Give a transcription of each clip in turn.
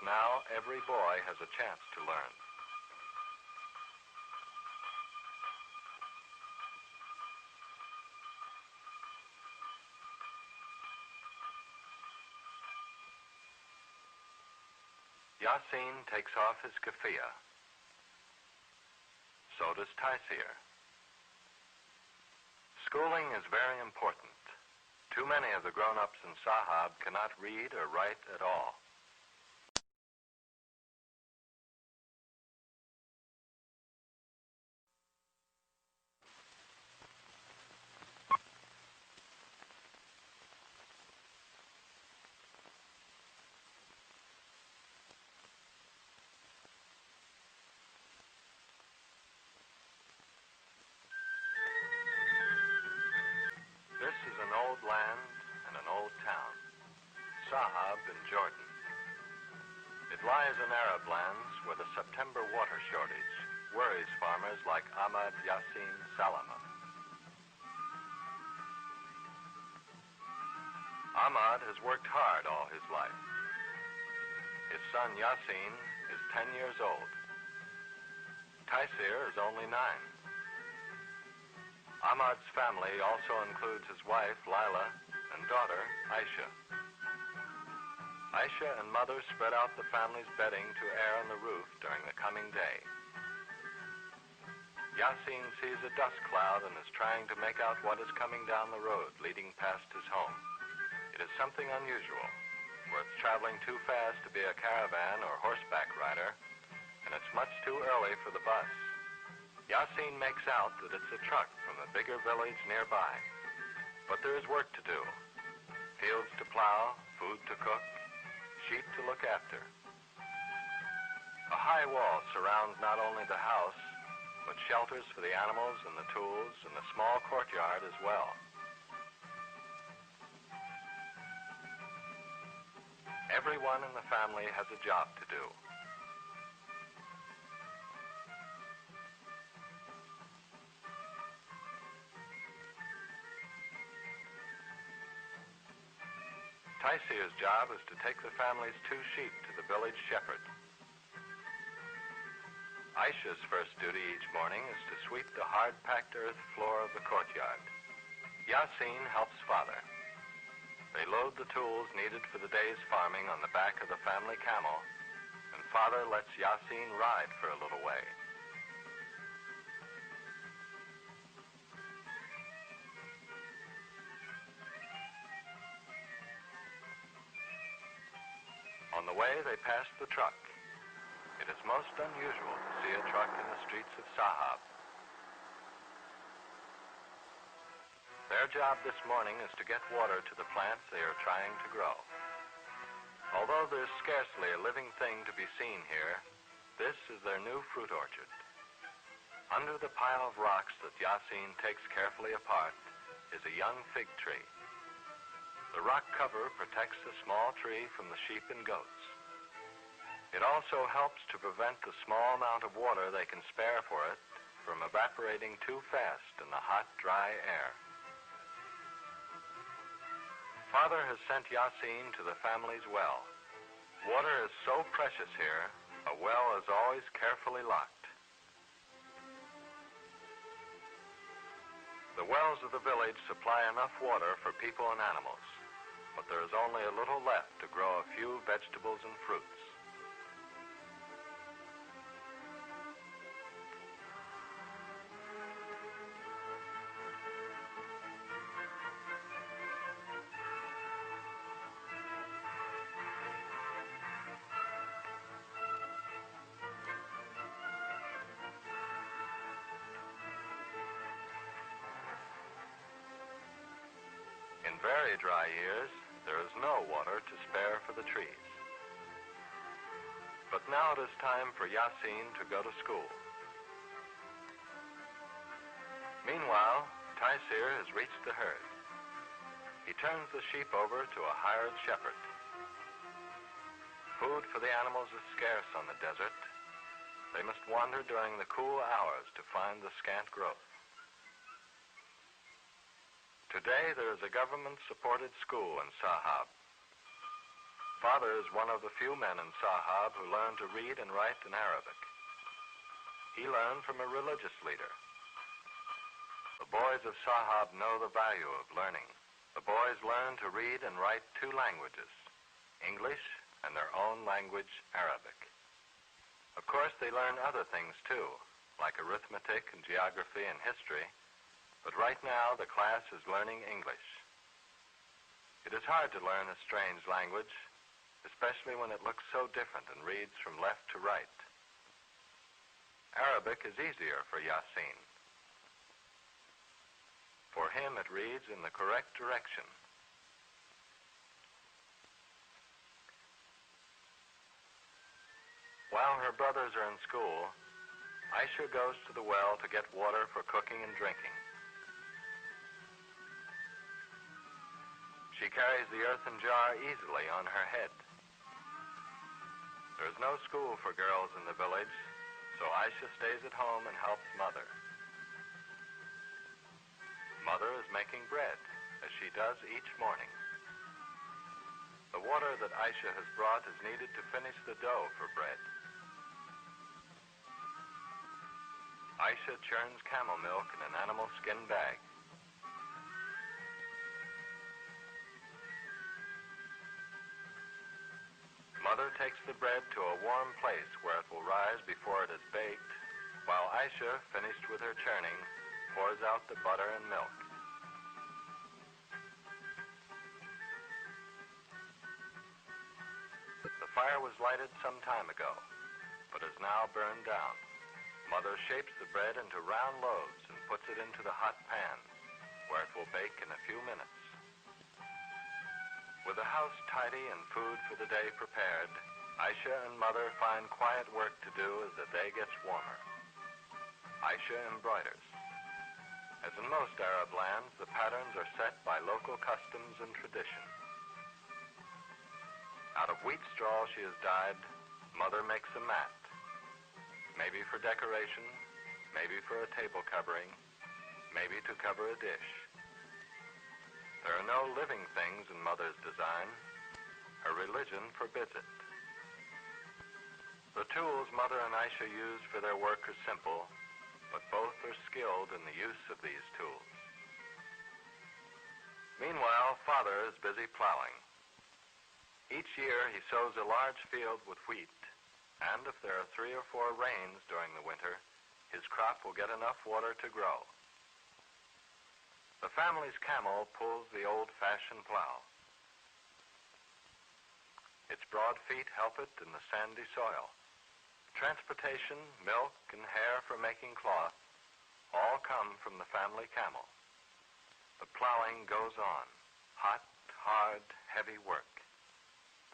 now every boy has a chance to learn. Yasin takes off his keffiyeh. So does Taisir. Schooling is very important. Too many of the grown-ups in Sahab cannot read or write at all. This is an old land and an old town, Sahab in Jordan. It lies in Arab lands where the September water shortage worries farmers like Ahmad Yasin Salama. Ahmad has worked hard all his life. His son Yasin is 10 years old. Taisir is only 9. Ahmad's family also includes his wife, Lila, and daughter, Aisha. Aisha and mother spread out the family's bedding to air on the roof during the coming day. Yasin sees a dust cloud and is trying to make out what is coming down the road leading past his home. It is something unusual, where it's traveling too fast to be a caravan or horseback rider, and it's much too early for the bus. Yasin makes out that it's a truck from a bigger village nearby. But there is work to do. Fields to plow, food to cook, sheep to look after. A high wall surrounds not only the house, but shelters for the animals and the tools and a small courtyard as well. Everyone in the family has a job to do. Taisir's job is to take the family's 2 sheep to the village shepherd. Aisha's first duty each morning is to sweep the hard-packed earth floor of the courtyard. Yasin helps father. They load the tools needed for the day's farming on the back of the family camel, and father lets Yasin ride for a little way. On the way, they pass the truck. It is most unusual to see a truck in the streets of Sahab. Their job this morning is to get water to the plants they are trying to grow. Although there's scarcely a living thing to be seen here, this is their new fruit orchard. Under the pile of rocks that Yasin takes carefully apart is a young fig tree. The rock cover protects the small tree from the sheep and goats. It also helps to prevent the small amount of water they can spare for it from evaporating too fast in the hot, dry air. Father has sent Yasin to the family's well. Water is so precious here, a well is always carefully locked. The wells of the village supply enough water for people and animals, but there is only a little left to grow a few vegetables and fruits. In very dry years, there is no water to spare for the trees. But now it is time for Yasin to go to school. Meanwhile, Taisir has reached the herd. He turns the sheep over to a hired shepherd. Food for the animals is scarce on the desert. They must wander during the cool hours to find the scant growth. Today there is a government-supported school in Sahab. Father is one of the few men in Sahab who learned to read and write in Arabic. He learned from a religious leader. The boys of Sahab know the value of learning. The boys learn to read and write two languages, English and their own language, Arabic. Of course, they learn other things too, like arithmetic and geography and history, but right now the class is learning English. It is hard to learn a strange language, especially when it looks so different and reads from left to right. Arabic is easier for Yasin. For him, it reads in the correct direction. While her brothers are in school, Aisha goes to the well to get water for cooking and drinking. She carries the earthen jar easily on her head. There is no school for girls in the village, so Aisha stays at home and helps Mother. Mother is making bread, as she does each morning. The water that Aisha has brought is needed to finish the dough for bread. Aisha churns camel milk in an animal skin bag. Mother takes the bread to a warm place where it will rise before it is baked, while Aisha, finished with her churning, pours out the butter and milk. The fire was lighted some time ago, but is now burned down. Mother shapes the bread into round loaves and puts it into the hot pan, where it will bake in a few minutes. With the house tidy and food for the day prepared, Aisha and Mother find quiet work to do as the day gets warmer. Aisha embroiders. As in most Arab lands, the patterns are set by local customs and tradition. Out of wheat straw she has dyed, Mother makes a mat. Maybe for decoration, maybe for a table covering, maybe to cover a dish. There are no living things in Mother's design. Her religion forbids it. The tools Mother and Aisha use for their work are simple, but both are skilled in the use of these tools. Meanwhile, Father is busy plowing. Each year he sows a large field with wheat, and if there are 3 or 4 rains during the winter, his crop will get enough water to grow. The family's camel pulls the old-fashioned plow. Its broad feet help it in the sandy soil. Transportation, milk, and hair for making cloth all come from the family camel. The plowing goes on. Hot, hard, heavy work.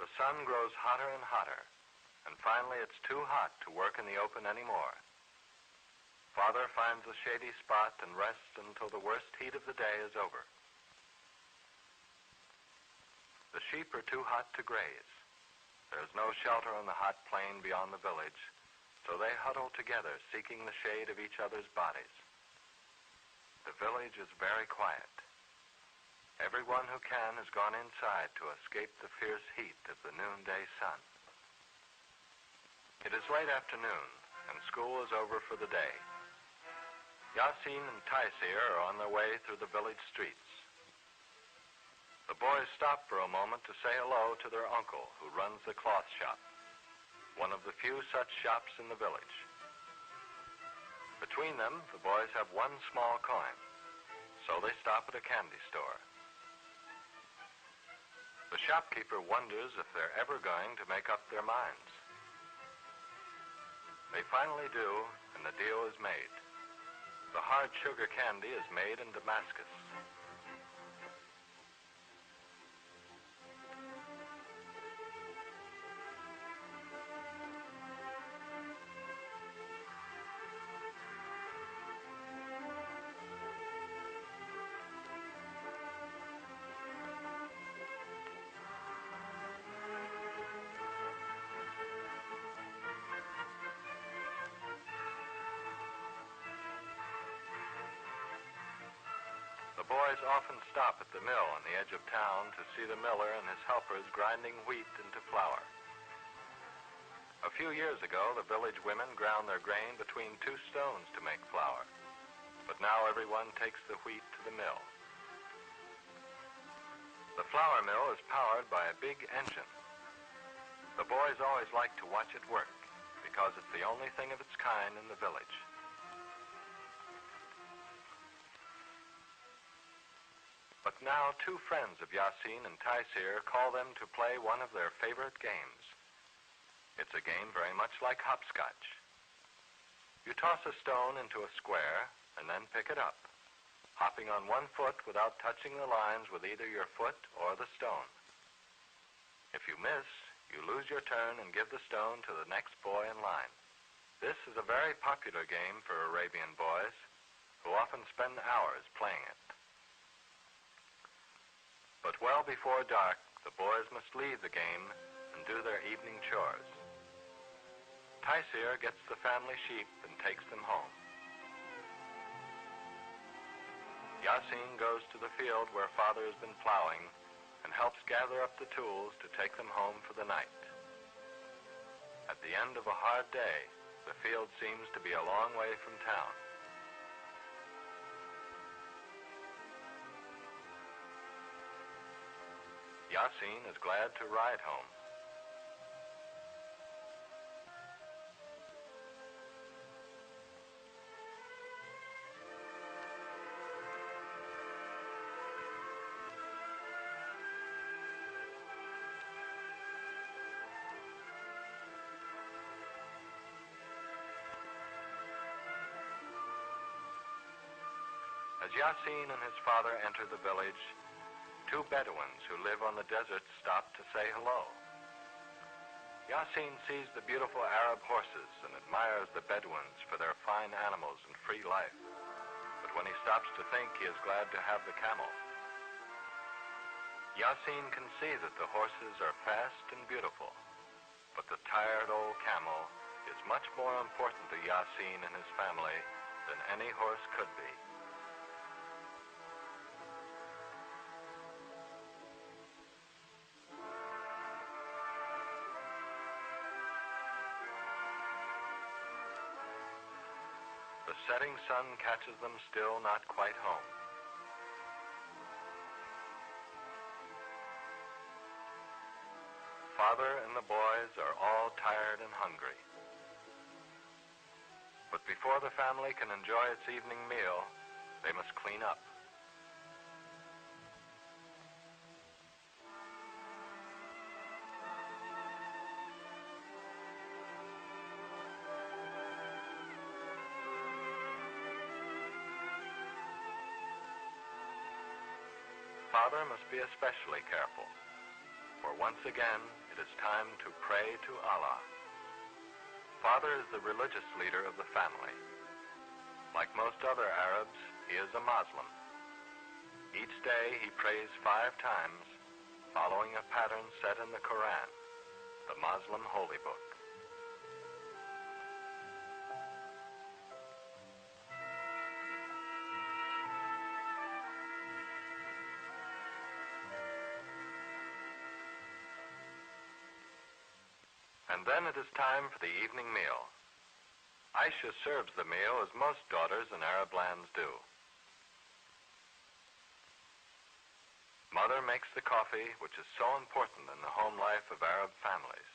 The sun grows hotter and hotter, and finally it's too hot to work in the open anymore. Father finds a shady spot and rests until the worst heat of the day is over. The sheep are too hot to graze. There is no shelter on the hot plain beyond the village, so they huddle together, seeking the shade of each other's bodies. The village is very quiet. Everyone who can has gone inside to escape the fierce heat of the noonday sun. It is late afternoon, and school is over for the day. Yasin and Taisir are on their way through the village streets. The boys stop for a moment to say hello to their uncle, who runs the cloth shop, one of the few such shops in the village. Between them, the boys have one small coin, so they stop at a candy store. The shopkeeper wonders if they're ever going to make up their minds. They finally do, and the deal is made. The hard sugar candy is made in Damascus. The The boys often stop at the mill on the edge of town to see the miller and his helpers grinding wheat into flour. A few years ago, the village women ground their grain between two stones to make flour, but now everyone takes the wheat to the mill. The flour mill is powered by a big engine. The boys always like to watch it work because it's the only thing of its kind in the village. But now two friends of Yasin and Taisir call them to play one of their favorite games. It's a game very much like hopscotch. You toss a stone into a square and then pick it up, hopping on one foot without touching the lines with either your foot or the stone. If you miss, you lose your turn and give the stone to the next boy in line. This is a very popular game for Arabian boys, who often spend hours playing it. But well before dark, the boys must leave the game and do their evening chores. Taisir gets the family sheep and takes them home. Yasin goes to the field where father has been plowing and helps gather up the tools to take them home for the night. At the end of a hard day, the field seems to be a long way from town. Yasin is glad to ride home. As Yasin and his father enter the village, two Bedouins who live on the desert stop to say hello. Yasin sees the beautiful Arab horses and admires the Bedouins for their fine animals and free life. But when he stops to think, he is glad to have the camel. Yasin can see that the horses are fast and beautiful, but the tired old camel is much more important to Yasin and his family than any horse could be. The setting sun catches them still not quite home. Father and the boys are all tired and hungry. But before the family can enjoy its evening meal, they must clean up. Father must be especially careful, for once again it is time to pray to Allah. Father is the religious leader of the family. Like most other Arabs, he is a Muslim. Each day he prays 5 times, following a pattern set in the Quran, the Muslim holy book. And then it is time for the evening meal. Aisha serves the meal as most daughters in Arab lands do. Mother makes the coffee, which is so important in the home life of Arab families.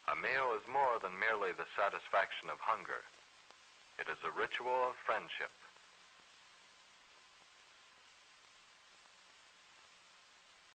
A meal is more than merely the satisfaction of hunger. It is a ritual of friendship.